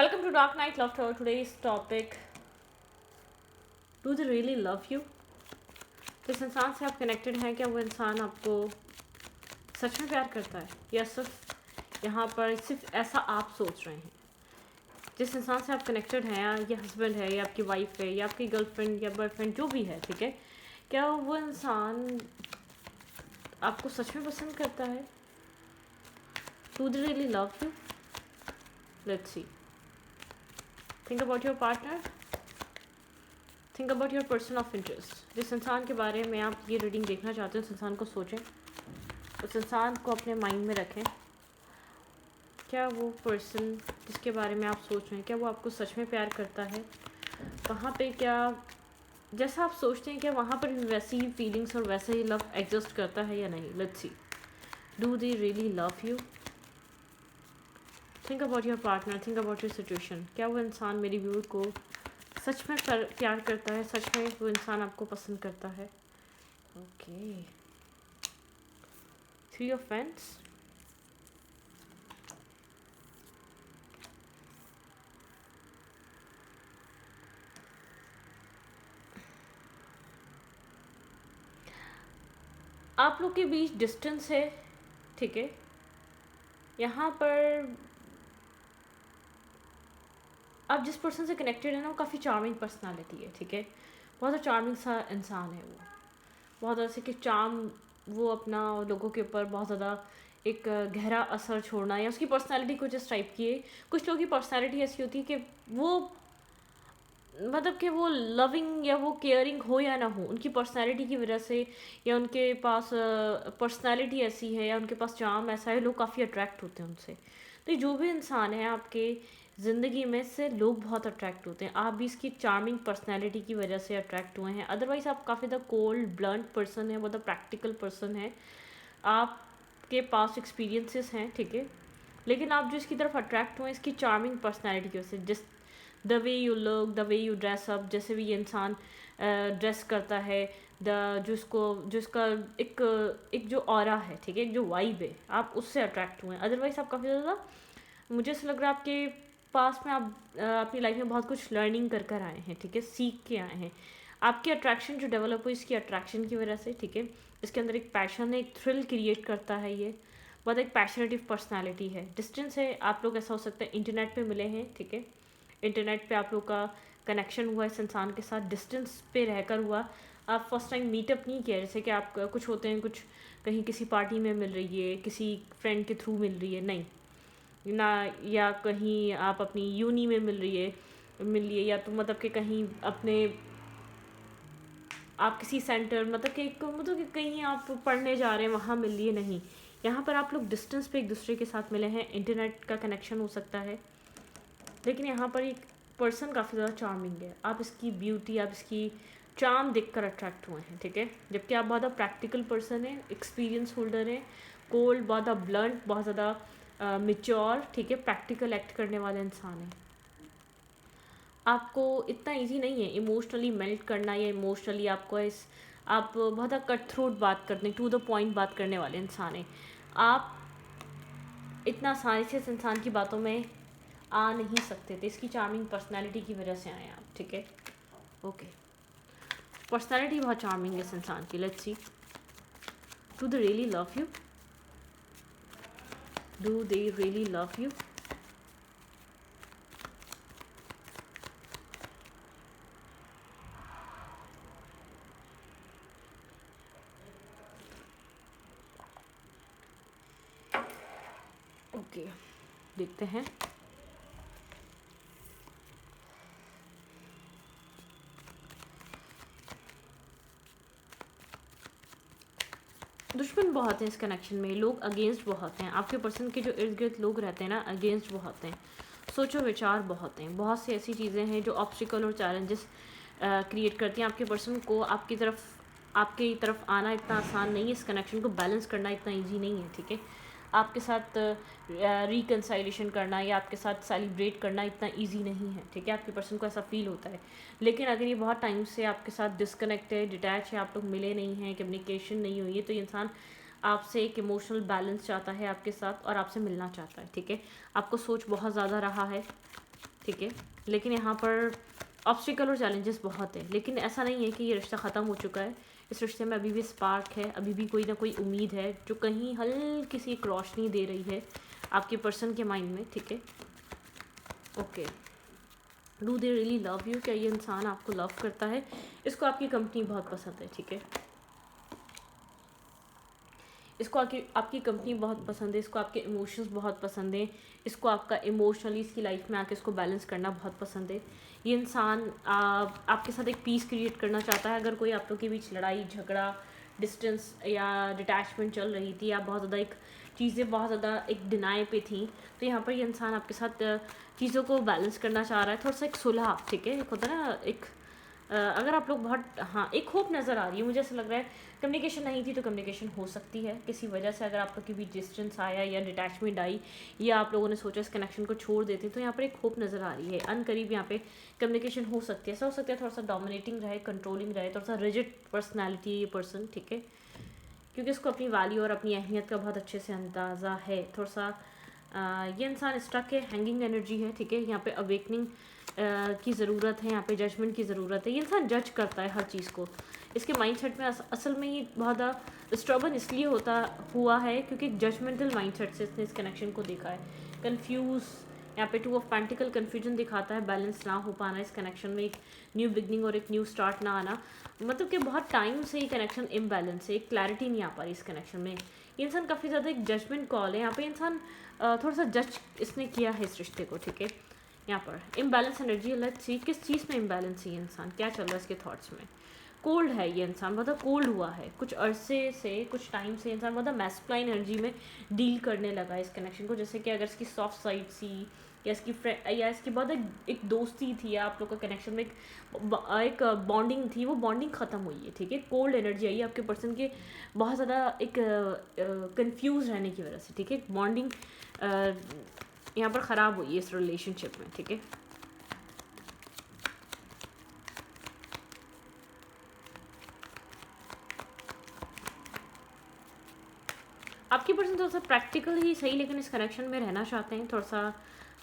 Welcome to Dark Night Laughter. Today's topic: Do they really love you? जिस इंसान से आप कनेक्टेड हैं, क्या वो इंसान आपको सच में प्यार करता है या सिर्फ यहाँ पर सिर्फ ऐसा आप सोच रहे हैं? जिस इंसान से आप कनेक्टेड हैं, या ये हस्बैंड है या आपकी वाइफ है या आपकी गर्लफ्रेंड या बॉयफ्रेंड जो भी है, ठीक है, क्या वो इंसान आपको सच में पसंद करता है? Do they really love you? Let's see. Think about your partner. Think about your person of interest. जिस इंसान के बारे में आप ये रीडिंग देखना चाहते हैं उस इंसान को सोचें, उस इंसान को अपने माइंड में रखें. क्या वो पर्सन जिसके बारे में आप सोच रहे हैं, क्या वो आपको सच में प्यार करता है? वहाँ पे क्या जैसा आप सोचते हैं, क्या वहाँ पर भी वैसी ही फीलिंग्स और वैसा ही लव एग्जिस्ट करता है या नहीं? Let's see. Do they really love you? Think about your partner, think about your situation. क्या वो इंसान मेरी व्यूअर को सच में प्यार करता है? सच में वो इंसान आपको पसंद करता है? ओके. 3 of Wands. आप लोग के बीच डिस्टेंस है, ठीक है. यहाँ पर आप जिस पर्सन से कनेक्टेड है ना, वो काफ़ी चार्मिंग पर्सनालिटी है, ठीक है. बहुत ज़्यादा चार्मिंग सा इंसान है वो. बहुत ज़्यादा से कि चार्म वो अपना लोगों के ऊपर बहुत ज़्यादा एक गहरा असर छोड़ना, या उसकी पर्सनालिटी कुछ इस टाइप की है. कुछ लोगों की पर्सनालिटी ऐसी होती है कि वो मतलब कि वो लविंग या वो केयरिंग हो या ना हो, उनकी पर्सनालिटी की वजह से या उनके पास पर्सनालिटी ऐसी है या उनके पास चार्म ऐसा है, लोग काफ़ी अट्रैक्ट होते हैं उनसे. तो जो भी इंसान है आपके ज़िंदगी में से लोग बहुत अट्रैक्ट होते हैं. आप भी इसकी चार्मिंग पर्सनालिटी की वजह से अट्रैक्ट हुए हैं. अदरवाइज़ आप काफ़ी ज़्यादा कोल्ड ब्लंट पर्सन है, बहुत ज़्यादा प्रैक्टिकल पर्सन है. आपके पास एक्सपीरियंसेस हैं, ठीक है, लेकिन आप जो इसकी तरफ अट्रैक्ट हुए इसकी चार्मिंग पर्सनैलिटी की वजह से. जिस the way you look, the way you dress up, जैसे भी ये इंसान ड्रेस करता है, जो इसका एक जो ऑरा है, ठीक है, एक जो वाइब है, आप उससे अट्रैक्ट हुए हैं. अदरवाइज़ आप काफ़ी ज़्यादा, मुझे ऐसा लग रहा है आपके पास में आप अपनी लाइफ में बहुत कुछ लर्निंग कर कर आए हैं, ठीक है, सीख के आए हैं. आपकी अट्रैक्शन जो डेवलप हुई इसकी अट्रैक्शन की वजह से, ठीक है. इसके अंदर एक पैशन है, एक थ्रिल क्रिएट करता है ये. बहुत एक पैशनेटिव पर्सनालिटी है. डिस्टेंस है, आप लोग ऐसा हो सकता है इंटरनेट पे मिले हैं, ठीक है. इंटरनेट पे आप लोग का कनेक्शन हुआ इस इंसान के साथ, डिस्टेंस पे रहकर हुआ. आप फर्स्ट टाइम मीटअप नहीं किया, जैसे कि आप कुछ होते हैं, कुछ कहीं किसी पार्टी में मिल रही है, किसी फ्रेंड के थ्रू मिल रही है, नहीं ना, या कहीं आप अपनी यूनी में मिल रही है, या तो मतलब कि कहीं अपने आप किसी सेंटर मतलब कि कहीं आप पढ़ने जा रहे हैं वहाँ मिल रही है, नहीं. यहाँ पर आप लोग डिस्टेंस पे एक दूसरे के साथ मिले हैं. इंटरनेट का कनेक्शन हो सकता है, लेकिन यहाँ पर एक पर्सन काफ़ी ज़्यादा चार्मिंग है. आप इसकी ब्यूटी, आप इसकी चार्म देखकर अट्रैक्ट हुए हैं, ठीक है. जबकि आप बहुत ज़्यादा प्रैक्टिकल पर्सन है, एक्सपीरियंस होल्डर है, कोल्ड, बहुत ज़्यादा ब्लंट, बहुत ज़्यादा मिच्योर, ठीक है, प्रैक्टिकल एक्ट करने वाले इंसान है. आपको इतना इजी नहीं है इमोशनली मेल्ट करना, या इमोशनली आपको आप बहुत ज़्यादा कट थ्रोट बात करते हैं, टू द पॉइंट बात करने वाले इंसान हैं. आप इतना आसानी से इस इंसान की बातों में आ नहीं सकते थे. इसकी चार्मिंग पर्सनालिटी की वजह से आए आप, ठीक है. ओके. पर्सनालिटी बहुत चार्मिंग है इस इंसान की. Let's see. Do they really love you? Do they really love you? Okay, देखते हैं. दुश्मन बहुत हैं इस कनेक्शन में, लोग अगेंस्ट बहुत हैं. आपके पर्सन के जो इर्द गिर्द लोग रहते हैं ना, अगेंस्ट बहुत हैं. सोचो विचार बहुत हैं. बहुत सी ऐसी चीज़ें हैं जो ऑब्स्टिकल और चैलेंजेस क्रिएट करती हैं आपके पर्सन को. आपकी तरफ आना इतना आसान नहीं है. इस कनेक्शन को बैलेंस करना इतना ईजी नहीं है, ठीक है. आपके साथ रिकन्साइलेशन करना या आपके साथ सेलिब्रेट करना इतना इजी नहीं है, ठीक है. आपके पर्सन को ऐसा फील होता है. लेकिन अगर ये बहुत टाइम से आपके साथ डिस्कनेक्ट है, डिटैच है, आप लोग मिले नहीं हैं, कम्युनिकेशन नहीं हुई है, तो ये इंसान आपसे एक इमोशनल बैलेंस चाहता है आपके साथ और आपसे मिलना चाहता है, ठीक है. आपको सोच बहुत ज़्यादा रहा है. ठीक है। लेकिन यहाँ पर ऑब्स्टिकल और चैलेंजेस बहुत है, लेकिन ऐसा नहीं है कि ये रिश्ता ख़त्म हो चुका है। इस रिश्ते में अभी भी स्पार्क है, अभी भी कोई ना कोई उम्मीद है जो कहीं हल्की सी एक रोशनी दे रही है आपके पर्सन के माइंड में, ठीक है। Okay, do they really love you? क्या ये इंसान आपको लव करता है? इसको आपकी कंपनी बहुत पसंद है, ठीक है। इसको आपकी कंपनी बहुत पसंद है, इसको आपके इमोशंस बहुत पसंद हैं, इसको आपका इमोशनली इसकी लाइफ में आके इसको बैलेंस करना बहुत पसंद है। ये इंसान आपके साथ एक पीस क्रिएट करना चाहता है। अगर कोई आप लोग के बीच लड़ाई झगड़ा, डिस्टेंस या डिटैचमेंट चल रही थी, या बहुत ज़्यादा एक चीज़ें बहुत ज़्यादा एक डिनाई पे थी, तो यहाँ पर ये इंसान आपके साथ चीज़ों को बैलेंस करना चाह रहा है, थोड़ा सा एक सुलह, ठीक है। एक होता है ना एक अगर आप लोग बहुत, हाँ, एक होप नज़र आ रही है, मुझे ऐसा लग रहा है कम्युनिकेशन नहीं थी तो कम्युनिकेशन हो सकती है किसी वजह से। अगर आप लोग के बीच डिस्टेंस आया या डिटैचमेंट आई, या आप लोगों ने सोचा इस कनेक्शन को छोड़ देते, तो यहाँ पर एक होप नज़र आ रही है। अनकरीब यहाँ पे कम्युनिकेशन हो सकती है। ऐसा हो सकता है थोड़ा सा डोमिनेटिंग रहे, कंट्रोलिंग रहे, थोड़ा सा रिजिड पर्सनैलिटी है ये पर्सन, ठीक है, क्योंकि इसको अपनी वैल्यू और अपनी अहमियत का बहुत अच्छे से अंदाज़ा है। थोड़ा सा ये इंसान स्टक है, हैंगिंग एनर्जी है, ठीक है। यहाँ पे अवेकनिंग की ज़रूरत है, यहाँ पे जजमेंट की ज़रूरत है। ये इंसान जज करता है हर चीज़ को। इसके माइंडसेट में असल में ये बहुत ज़्यादा स्ट्रबन इसलिए होता हुआ है क्योंकि एक जजमेंटल माइंडसेट से इसने इस कनेक्शन को देखा है। कन्फ्यूज़, यहाँ पे 2 ऑफ पेंटिकल कन्फ्यूजन दिखाता है, बैलेंस ना हो पाना इस कनेक्शन में, एक न्यू बिगनिंग और एक न्यू स्टार्ट ना आना, मतलब कि बहुत टाइम से ये कनेक्शन इम्बैलेंस है, एक क्लैरिटी नहीं आ पा रही इस कनेक्शन में। ये इंसान काफ़ी ज़्यादा एक जजमेंट कॉल है, यहाँ पे इंसान थोड़ा सा जज इसने किया है इस रिश्ते को, ठीक है। यहाँ पर इम्बैलेंस एनर्जी, लेट्स सी किस चीज़ में इम्बैलेंस है ये इंसान, क्या चल रहा है इसके थॉट्स में। कोल्ड है ये इंसान, मतलब कोल्ड हुआ है कुछ अरसे से, कुछ टाइम से इंसान मतलब मैस्कुलाइन एनर्जी में डील करने लगा इस कनेक्शन को। जैसे कि अगर इसकी सॉफ्ट साइड सी, या इसकी फ्रेंड, या इसकी बहुत एक दोस्ती थी, या आप लोग का कनेक्शन में एक बॉन्डिंग थी, वो बॉन्डिंग ख़त्म हुई है, ठीक है। कोल्ड एनर्जी आई है आपके पर्सन के बहुत ज़्यादा एक कंफ्यूज रहने की वजह से, ठीक है। बॉन्डिंग यहाँ पर ख़राब हुई है इस रिलेशनशिप में, ठीक है। आपकी पर्सन थोड़ा सा प्रैक्टिकल ही सही, लेकिन इस कनेक्शन में रहना चाहते हैं, थोड़ा सा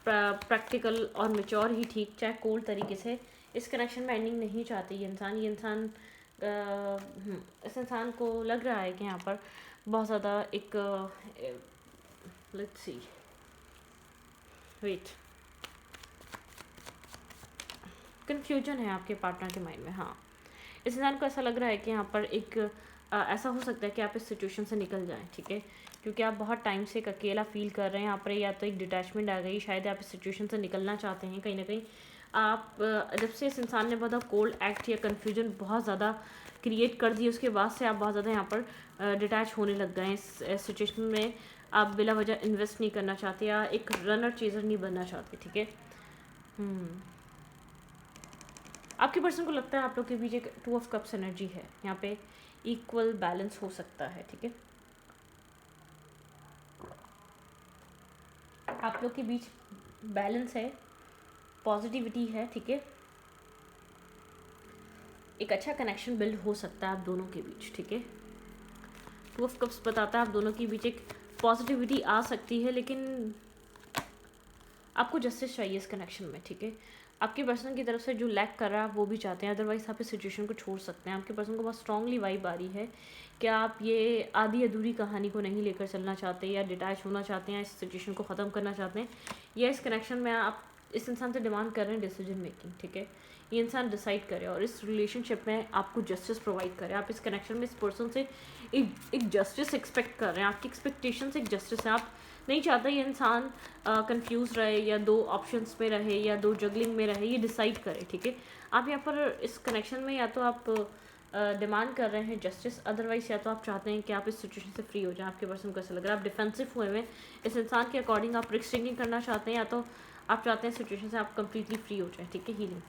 प्रैक्टिकल और मेच्योर ही ठीक, चाहे कोल्ड तरीके से इस कनेक्शन में एंडिंग नहीं चाहती ये इंसान। इस इंसान को लग रहा है कि यहाँ पर बहुत ज़्यादा एक लेट्स सी, वेट, कन्फ्यूजन है आपके पार्टनर के माइंड में। हाँ, इस इंसान को ऐसा लग रहा है कि यहाँ पर एक ऐसा हो सकता है कि आप इस सिचुएशन से निकल जाएं, ठीक है, क्योंकि आप बहुत टाइम से एक अकेला फील कर रहे हैं यहाँ पर, या तो एक डिटैचमेंट आ गई, शायद आप इस सिचुएशन से निकलना चाहते हैं कहीं ना कहीं। आप जब से इस इंसान ने बहुत कोल्ड एक्ट या कन्फ्यूजन बहुत ज़्यादा क्रिएट कर दी, उसके बाद से आप बहुत ज़्यादा यहाँ पर डिटैच होने लग गए हैं इस सिचुएशन में। आप बिला वजह इन्वेस्ट नहीं करना चाहते, या एक रनर चेजर नहीं बनना चाहते, ठीक है। आपके पर्सन को लगता है आप लोग के बीच एक 2 ऑफ कप्स एनर्जी है, यहाँ पे इक्वल बैलेंस हो सकता है, ठीक है। आप लोग के बीच बैलेंस है, पॉजिटिविटी है, ठीक है। एक अच्छा कनेक्शन बिल्ड हो सकता है आप दोनों के बीच, ठीक है। 2 ऑफ कप्स बताता है आप दोनों के बीच एक पॉजिटिविटी आ सकती है, लेकिन आपको जस्टिस चाहिए इस कनेक्शन में, ठीक है। आपके पर्सन की तरफ से जो लैक कर रहा है आप वो भी चाहते हैं, अदरवाइज आप इस सिचुएशन को छोड़ सकते हैं। आपके पर्सन को बहुत स्ट्रांगली वाइब आ रही है कि आप ये आधी अधूरी कहानी को नहीं लेकर चलना चाहते, या डिटैच होना चाहते हैं, इस सिचुएशन को ख़त्म करना चाहते हैं, या इस कनेक्शन में आप इस इंसान से डिमांड कर रहे हैं डिसीजन मेकिंग, ठीक है। ये इंसान डिसाइड करे और इस रिलेशनशिप में आपको जस्टिस प्रोवाइड करे। आप इस कनेक्शन में इस पर्सन से एक जस्टिस एक्सपेक्ट कर रहे हैं, आपकी एक्सपेक्टेशन से एक जस्टिस है। आप नहीं चाहता ये इंसान कंफ्यूज रहे, या 2 ऑप्शंस में रहे, या 2 जगलिंग में रहे, ये डिसाइड करे, ठीक है। आप यहाँ पर इस कनेक्शन में या तो आप डिमांड कर रहे हैं जस्टिस, अदरवाइज या तो आप चाहते हैं कि आप इस सिचुएशन से फ्री हो जाएं। आपके पर्सन को ऐसा लग रहा है आप डिफेंसिव हुए हैं इस इंसान के अकॉर्डिंग, आप रिस्क टेकिंग करना चाहते हैं, या तो आप चाहते हैं सिचुएशन से आप कम्प्लीटली फ्री हो जाए, ठीक है। हीलिंग,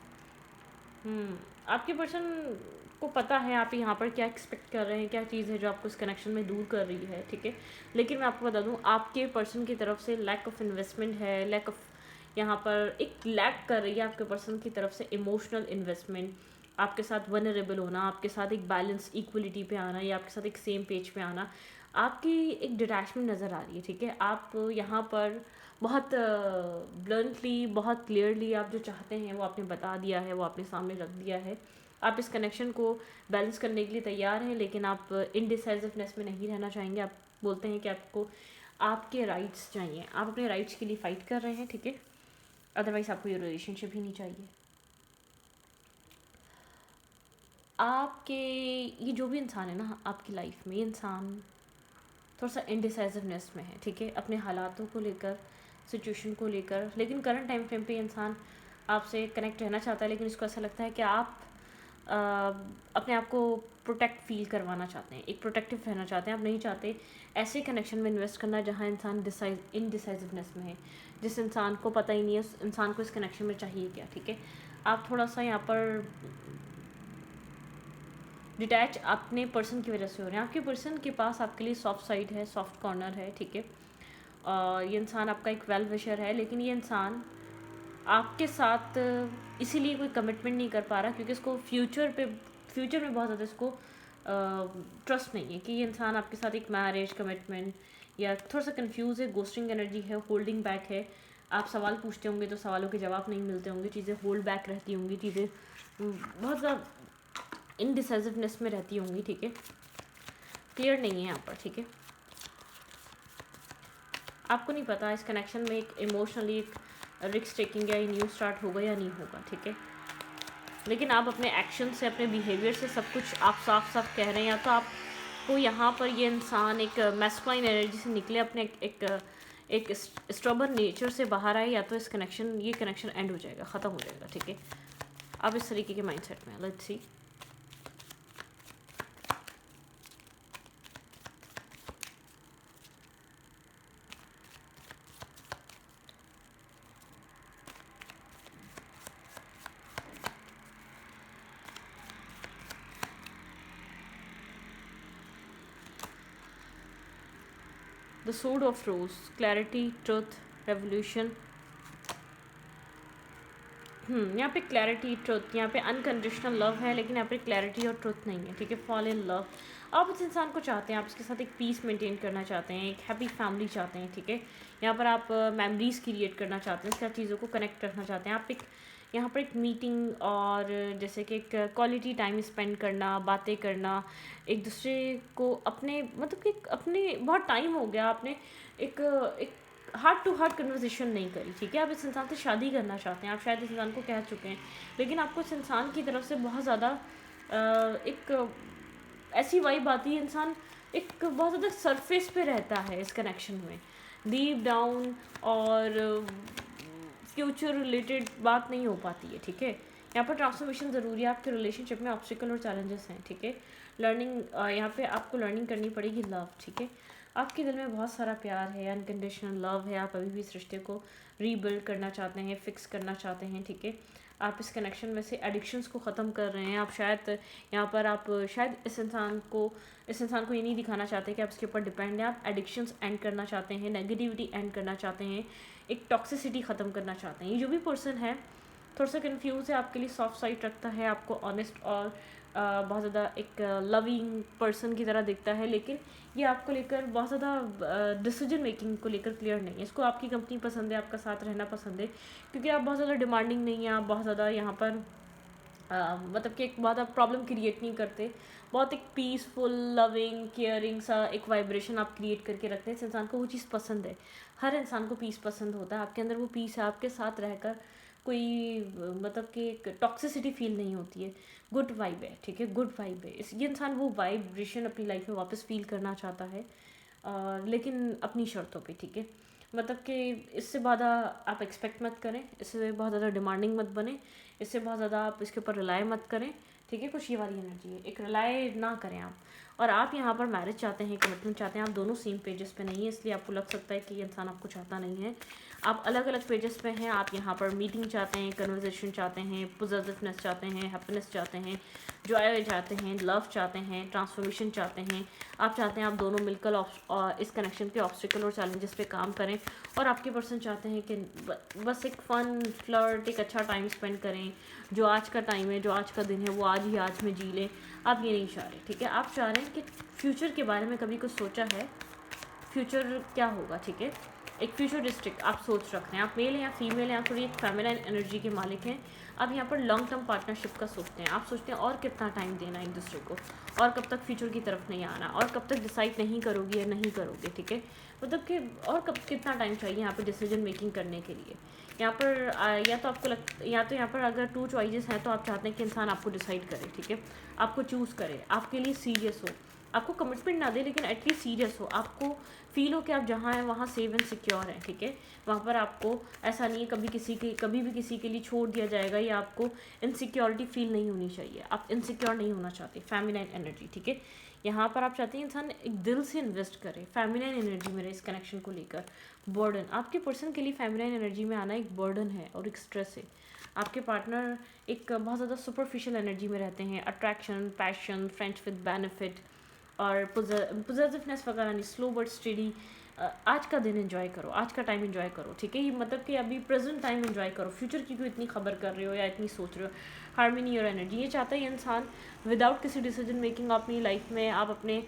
आपके पर्सन को पता है आप यहाँ पर क्या एक्सपेक्ट कर रहे हैं, क्या चीज़ है जो आपको इस कनेक्शन में दूर कर रही है, ठीक है। लेकिन मैं आपको बता दूँ आपके पर्सन की तरफ से लैक ऑफ इन्वेस्टमेंट है, लैक ऑफ यहाँ पर एक लैक कर रही है आपके पर्सन की तरफ से इमोशनल इन्वेस्टमेंट, आपके साथ वनरेबल होना, आपके साथ एक बैलेंस इक्वलिटी पे आना, या आपके साथ एक सेम पेज पे आना। आपकी एक डिटैचमेंट नज़र आ रही है, ठीक है। आप यहाँ पर बहुत ब्लंटली, बहुत क्लियरली आप जो चाहते हैं वो आपने बता दिया है, वो आपने सामने रख दिया है। आप इस कनेक्शन को बैलेंस करने के लिए तैयार हैं, लेकिन आप इनडिसाइसिवनेस में नहीं रहना चाहेंगे। आप बोलते हैं कि आपको आपके राइट्स चाहिए, आप अपने राइट्स के लिए फ़ाइट कर रहे हैं, ठीक है। अदरवाइज़ आपको ये रिलेशनशिप ही नहीं चाहिए। आपके ये जो भी इंसान है ना आपकी लाइफ में, ये इंसान थोड़ा सा इनडिसाइसिवनेस में है, ठीक है, अपने हालातों को लेकर, सिचुएशन को लेकर। लेकिन करंट टाइम फ्रेम पे ये इंसान आपसे कनेक्ट रहना चाहता है, लेकिन इसको ऐसा लगता है कि आप अ, अपने आप को प्रोटेक्ट फील करवाना चाहते हैं, एक प्रोटेक्टिव रहना चाहते हैं। आप नहीं चाहते ऐसे कनेक्शन में इन्वेस्ट करना जहाँ इंसान इनडिसाइसिवनेस में है, जिस इंसान को पता ही नहीं है उस इंसान को इस कनेक्शन में चाहिए क्या, ठीक है। आप थोड़ा सा यहाँ पर डिटैच अपने पर्सन की वजह से हो रहे हैं। आपके पर्सन के पास आपके लिए सॉफ्ट साइड है, सॉफ्ट कॉर्नर है, ठीक है। ये इंसान आपका एक वेल विशर है, लेकिन ये इंसान आपके साथ इसीलिए कोई कमिटमेंट नहीं कर पा रहा क्योंकि इसको फ्यूचर में बहुत ज़्यादा इसको ट्रस्ट नहीं है कि ये इंसान आपके साथ एक मैरिज कमिटमेंट, या थोड़ा सा कंफ्यूज है, गोस्टिंग एनर्जी है, होल्डिंग बैक है। आप सवाल पूछते होंगे तो सवालों के जवाब नहीं मिलते होंगे, चीज़ें होल्ड बैक रहती होंगी, चीज़ें बहुत ज़्यादा इनडिसाइसिवनेस में रहती होंगी, ठीक है। क्लियर नहीं है यहाँ पर, ठीक है। आपको नहीं पता इस कनेक्शन में एक इमोशनली एक रिस्क टेकिंग या न्यू स्टार्ट होगा या नहीं होगा, ठीक है। लेकिन आप अपने एक्शन से, अपने बिहेवियर से सब कुछ आप साफ साफ कह रहे हैं, या तो आपको यहाँ पर ये इंसान एक मैस्कुलाइन एनर्जी से निकले, अपने एक स्ट्रॉबर नेचर से बाहर आए, या तो ये कनेक्शन एंड हो जाएगा, ख़त्म हो जाएगा, ठीक है। आप इस तरीके के माइंडसेट में, let's see. The sword of rose, clarity, truth, revolution. यहाँ पे क्लैरिटी, ट्रुथ, यहाँ पे अनकंडीशनल लव है, लेकिन यहाँ पे क्लैरिटी और ट्रुथ नहीं है, ठीक है। फॉल इन लव, आप उस इंसान को चाहते हैं, आप उसके साथ एक पीस मेंटेन करना चाहते हैं, एक हैप्पी फैमिली चाहते हैं, ठीक है। यहाँ पर आप मेमोरीज क्रिएट करना चाहते हैं, उसके साथ चीज़ों को कनेक्ट रखना चाहते हैं। आप एक यहाँ पर एक मीटिंग और जैसे कि एक क्वालिटी टाइम स्पेंड करना, बातें करना, एक दूसरे को अपने मतलब कि अपने बहुत टाइम हो गया आपने एक एक हार्ट टू हार्ट कन्वर्सेशन नहीं करी, ठीक है। आप इस इंसान से शादी करना चाहते हैं, आप शायद इस इंसान को कह चुके हैं, लेकिन आपको इस इंसान की तरफ से बहुत ज़्यादा एक ऐसी वाइब आती है, इंसान एक बहुत ज़्यादा सरफेस पे रहता है इस कनेक्शन में, डीप डाउन और फ्यूचर रिलेटेड बात नहीं हो पाती है, ठीक है। यहाँ पर ट्रांसफॉर्मेशन ज़रूरी है, आपके रिलेशनशिप में ऑब्स्टिकल और चैलेंजेस हैं, ठीक है। लर्निंग, यहाँ पे आपको लर्निंग करनी पड़ेगी लव, ठीक है। आपके दिल में बहुत सारा प्यार है, अनकंडीशनल लव है, आप अभी भी इस रिश्ते को रीबिल्ड करना चाहते हैं, फिक्स करना चाहते हैं, ठीक है। आप इस कनेक्शन में से एडिक्शंस को ख़त्म कर रहे हैं। आप शायद यहाँ पर आप शायद इस इंसान को ये नहीं दिखाना चाहते कि आप इसके ऊपर डिपेंड हैं। आप एडिक्शंस एंड करना चाहते हैं, नेगेटिविटी एंड करना चाहते हैं, एक टॉक्सिसिटी ख़त्म करना चाहते हैं। ये जो भी पर्सन है थोड़ा सा कन्फ्यूज़ है, आपके लिए सॉफ्ट साइड रखता है, आपको ऑनेस्ट और बहुत ज़्यादा एक लविंग पर्सन की तरह दिखता है, लेकिन ये आपको लेकर बहुत ज़्यादा डिसीजन मेकिंग को लेकर क्लियर नहीं है। इसको आपकी कंपनी पसंद है, आपका साथ रहना पसंद है, क्योंकि आप बहुत ज़्यादा डिमांडिंग नहीं हैं, आप बहुत ज़्यादा यहाँ पर मतलब कि एक बहुत आप प्रॉब्लम क्रिएट नहीं करते, बहुत एक पीसफुल लविंग केयरिंग सा एक वाइब्रेशन आप क्रिएट करके रखते हैं। इस इंसान को वो चीज़ पसंद है, हर इंसान को पीस पसंद होता है, आपके अंदर वो पीस है, आपके साथ रहकर कोई मतलब कि एक टॉक्सिसिटी फील नहीं होती है, गुड वाइब है, ठीक है, गुड वाइब है। ये इंसान वो वाइब्रेशन अपनी लाइफ में वापस फील करना चाहता है, लेकिन अपनी शर्तों पे, ठीक है। मतलब कि इससे ज़्यादा आप एक्सपेक्ट मत करें, इससे बहुत ज़्यादा डिमांडिंग मत बने, इससे बहुत ज़्यादा आप इसके ऊपर रिलाई मत करें, ठीक है। कुछ ये वाली एनर्जी है, एक रिलाई ना करें आप। और आप यहाँ पर मैरिज चाहते हैं, कमिटमेंट चाहते हैं, आप दोनों सेम पेजेस पे नहीं है, इसलिए आपको लग सकता है कि ये इंसान आपको चाहता नहीं है। आप अलग अलग पेजेस पे हैं, आप यहाँ पर मीटिंग चाहते हैं, कन्वर्सेशन चाहते हैं, पॉजिटिवनेस चाहते हैं, हैप्पीनेस चाहते हैं, जॉय चाहते हैं, लव चाहते हैं, ट्रांसफॉर्मेशन चाहते हैं। आप चाहते हैं आप दोनों मिलकर इस कनेक्शन के ऑब्स्टिकल और चैलेंजेस पे काम करें, और आपके पर्सन चाहते हैं कि बस एक फ़न फ्लर्ट, एक अच्छा टाइम स्पेंड करें, जो आज का टाइम है, जो आज का दिन है, वो आज ही आज में जी लें। आप ये नहीं चाह रहे, ठीक है। आप चाह रहे हैं कि फ्यूचर के बारे में कभी कुछ सोचा है, फ्यूचर क्या होगा, ठीक है। एक फ्यूचरिस्टिक आप सोच रख रहे हैं, आप मेल हैं या फीमेल हैं, आप थोड़ी एक फेमिनाइन एनर्जी के मालिक हैं। आप यहाँ पर लॉन्ग टर्म पार्टनरशिप का सोचते हैं, आप सोचते हैं और कितना टाइम देना एक दूसरे को, और कब तक फ्यूचर की तरफ नहीं आना, और कब तक डिसाइड नहीं करोगे या नहीं करोगे, ठीक है। मतलब कि और कब कितना टाइम चाहिए यहाँ पर डिसीजन मेकिंग करने के लिए। यहाँ पर या तो आपको या तो यहाँ पर अगर 2 चॉइसेस हैं तो आप चाहते हैं कि इंसान आपको डिसाइड करे, ठीक है, आपको चूज़ करे, आपके लिए सीरियस हो, आपको कमिटमेंट ना दे लेकिन एटलीस्ट सीरियस हो, आपको फील हो कि आप जहाँ हैं वहाँ सेव एंड सिक्योर हैं, ठीक है। वहाँ पर आपको ऐसा नहीं है कभी भी किसी के लिए छोड़ दिया जाएगा, या आपको इनसिक्योरिटी फील नहीं होनी चाहिए, आप इनसिक्योर नहीं होना चाहते। फेमिनाइन एनर्जी, ठीक है। यहाँ पर आप चाहते हैं इंसान एक दिल से इन्वेस्ट करे, फेमिनाइन एनर्जी में रहे इस कनेक्शन को लेकर। बर्डन, आपके पर्सन के लिए फेमिनाइन एनर्जी में आना एक बर्डन है और एक स्ट्रेस है। आपके पार्टनर एक बहुत ज़्यादा सुपरफिशियल एनर्जी में रहते हैं, attraction, passion, friends with benefit और पॉजिटिवनेस वगैरह नहीं, स्लो बट स्टेडी। आज का दिन एंजॉय करो, आज का टाइम एंजॉय करो, ठीक है। ये मतलब कि अभी प्रेजेंट टाइम एंजॉय करो, फ्यूचर की क्यों इतनी खबर कर रहे हो या इतनी सोच रहे हो। हार्मनी और एनर्जी, ये चाहता है इंसान विदाउट किसी डिसीजन मेकिंग अपनी लाइफ में, आप अपने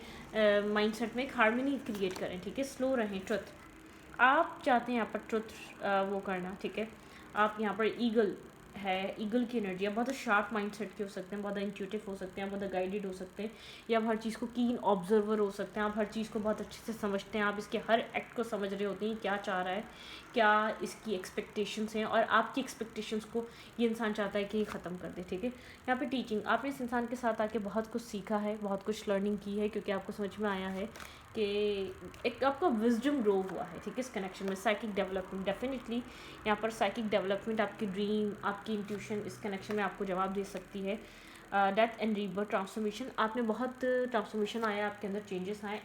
माइंडसेट में एक हार्मनी क्रिएट करें, ठीक है। स्लो रहें, ट्रुथ आप चाहते हैं यहाँ पर ट्रुथ वो करना, ठीक है। आप यहाँ पर ईगल है, ईगल की एनर्जी, आप बहुत शार्प माइंडसेट के हो सकते हैं, बहुत इंट्यूटिव हो सकते हैं, बहुत गाइडेड हो सकते हैं, या आप हर चीज़ को कीन ऑब्जर्वर हो सकते हैं, आप हर चीज़ को बहुत अच्छे से समझते हैं, आप इसके हर एक्ट को समझ रहे होते हैं, क्या चाह रहा है, क्या इसकी एक्सपेक्टेशंस हैं, और आपकी एक्सपेक्टेशंस को ये इंसान चाहता है कि ये ख़त्म कर दे, ठीक है। यहाँ पे टीचिंग, आपने इस इंसान के साथ आके बहुत कुछ सीखा है, बहुत कुछ लर्निंग की है, क्योंकि आपको समझ में आया है कि एक आपका विजडम ग्रो हुआ है, ठीक है, इस कनेक्शन में। साइकिक डेवलपमेंट, डेफिनेटली यहाँ पर साइकिक डेवलपमेंट, आपकी ड्रीम, आपकी इंट्यूशन इस कनेक्शन में आपको जवाब दे सकती है। डेथ एंड रीबर्थ, ट्रांसफॉर्मेशन, आपने बहुत ट्रांसफॉर्मेशन आया, आपके अंदर चेंजेस आए।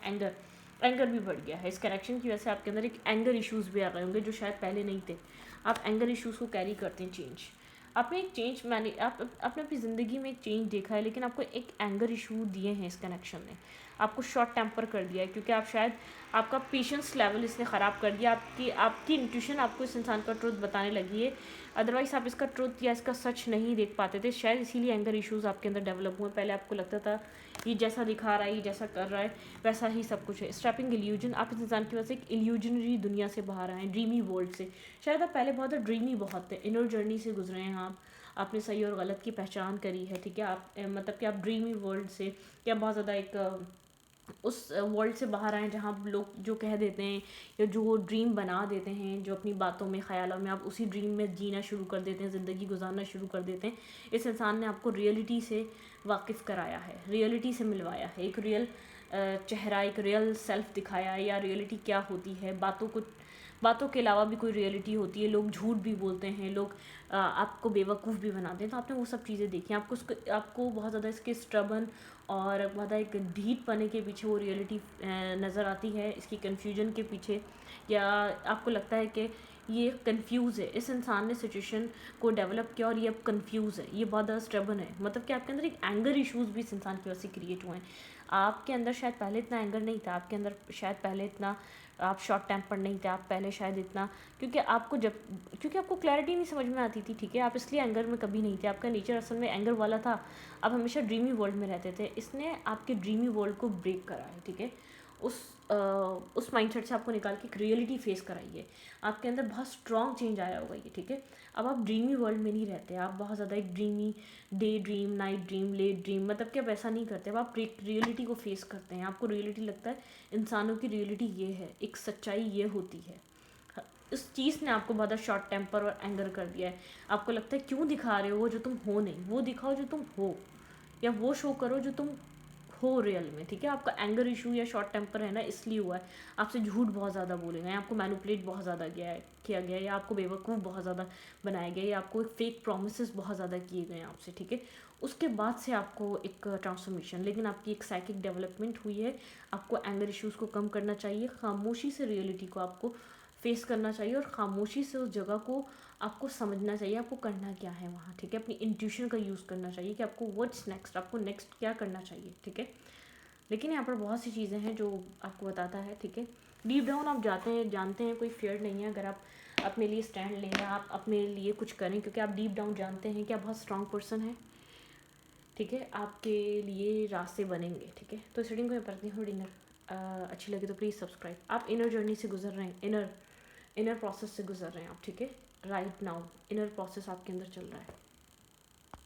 एंगर भी बढ़ गया है इस कनेक्शन की वजह से, आपके अंदर एक एंगर इश्यूज़ भी आ गए होंगे जो शायद पहले नहीं थे। आप एंगर इश्यूज़ को कैरी करते हैं। चेंज, आपने एक चेंज आपने अपनी ज़िंदगी में एक चेंज देखा है, लेकिन आपको एक एंगर इशू दिए हैं इस कनेक्शन ने, आपको शॉर्ट टेम्पर कर दिया है, क्योंकि आप शायद आपका पेशेंस लेवल इसने ख़राब कर दिया, आपकी इंट्यूशन आपको इस इंसान का ट्रुथ बताने लगी है, अदरवाइज़ आप इसका ट्रुथ या इसका सच नहीं देख पाते थे, शायद इसीलिए एंगर इश्यूज़ आपके अंदर डेवलप हुए। पहले आपको लगता था ये जैसा दिखा रहा है, ये जैसा कर रहा है वैसा ही सब कुछ है। स्ट्रैपिंग इल्यूजन, आप इस इंसान की वजह से एक इल्यूजनरी दुनिया से बाहर आए, ड्रीमी वर्ल्ड से। शायद आप पहले बहुत ड्रीमी बहुत थे, इनर जर्नी से गुजरे हैं आप, आपने सही और गलत की पहचान करी है, ठीक है। आप मतलब कि आप ड्रीमी वर्ल्ड से या बहुत ज़्यादा एक उस वर्ल्ड से बाहर आए जहाँ लोग जो कह देते हैं या जो ड्रीम बना देते हैं, जो अपनी बातों में, ख्यालों में, आप उसी ड्रीम में जीना शुरू कर देते हैं, ज़िंदगी गुजारना शुरू कर देते हैं। इस इंसान ने आपको रियलिटी से वाकिफ़ कराया है, रियलिटी से मिलवाया है, एक रियल चेहरा, एक रियल सेल्फ दिखाया है, या रियलिटी क्या होती है। बातों के अलावा भी कोई रियलिटी होती है, लोग झूठ भी बोलते हैं, लोग आपको बेवकूफ़ भी बनाते हैं। तो आपने वो सब चीज़ें देखी, आपको बहुत ज़्यादा इसके स्ट्रबन और बहुत एक ढीठ पने के पीछे वो रियलिटी नज़र आती है, इसकी कन्फ्यूजन के पीछे, या आपको लगता है कि ये कंफ्यूज है, इस इंसान ने सिचुएशन को डेवलप किया और ये अब कंफ्यूज है, ये बहुत ज़्यादा स्ट्रबन है। मतलब कि आपके अंदर एक एंगर इश्यूज़ भी इस इंसान की वजह से क्रिएट हुए हैं। आपके अंदर शायद पहले इतना एंगर नहीं था, आपके अंदर शायद पहले इतना आप शॉर्ट टेम्पर नहीं थे, आप पहले शायद इतना, क्योंकि आपको क्लैरिटी नहीं समझ में आती थी, ठीक है। आप इसलिए एंगर में कभी नहीं थे, आपका नेचर असल में एंगर वाला था, आप हमेशा ड्रीमी वर्ल्ड में रहते थे। इसने आपके ड्रीमी वर्ल्ड को ब्रेक करा है, ठीक है। उस माइंडसेट से आपको निकाल के एक रियलिटी फेस कराई है, आपके अंदर बहुत स्ट्रॉन्ग चेंज आया होगा ये, ठीक है। अब आप ड्रीमी वर्ल्ड में नहीं रहते, आप बहुत ज़्यादा एक dreamy, day dream, night dream, late dream, मतलब कि आप ऐसा नहीं करते। अब आप रियलिटी को फेस करते हैं, आपको रियलिटी लगता है इंसानों की रियलिटी ये है, एक सच्चाई ये होती है। इस चीज़ ने आपको बहुत शॉर्ट टेम्पर और एंगर कर दिया है। आपको लगता है क्यों दिखा रहे हो वो जो तुम हो नहीं, वो दिखाओ जो तुम हो, या वो शो करो जो तुम हो रियल में, ठीक है। आपका एंगर इशू या शॉर्ट टेम्पर है ना, इसलिए हुआ है। आपसे झूठ बहुत ज़्यादा बोले गए, आपको मैनिपुलेट बहुत ज़्यादा किया गया, या आपको बेवकूफ़ बहुत ज़्यादा बनाया गया, या आपको एक फेक प्रोमिस बहुत ज़्यादा किए गए आपसे, ठीक है। उसके बाद से आपको एक ट्रांसफॉर्मेशन, लेकिन आपकी एक साइकिक डेवलपमेंट हुई है। आपको एंगर इश्यूज़ को कम करना चाहिए, खामोशी से रियलिटी को आपको फेस करना चाहिए और ख़ामोशी से उस जगह को आपको समझना चाहिए, आपको करना क्या है वहाँ, ठीक है। अपनी इंट्यूशन का यूज़ करना चाहिए कि आपको व्हाट्स नेक्स्ट, आपको नेक्स्ट क्या करना चाहिए, ठीक है। लेकिन यहाँ पर बहुत सी चीज़ें हैं जो आपको बताता है, ठीक है। डीप डाउन आप जाते हैं, जानते हैं कोई फियर नहीं है अगर आप अपने लिए स्टैंड लें या आप अपने लिए कुछ करें, क्योंकि आप डीप डाउन जानते हैं कि आप बहुत स्ट्रॉन्ग पर्सन हैं, ठीक है। आपके लिए रास्ते बनेंगे, ठीक है। तो इस रीडिंग को मैं पढ़ती हूँ। रीडिंग अच्छी लगी तो प्लीज़ सब्सक्राइब। आप इनर जर्नी से गुजर रहे हैं, इनर प्रोसेस से गुजर रहे हैं आप, ठीक है। राइट नाउ इनर प्रोसेस आपके अंदर चल रहा है।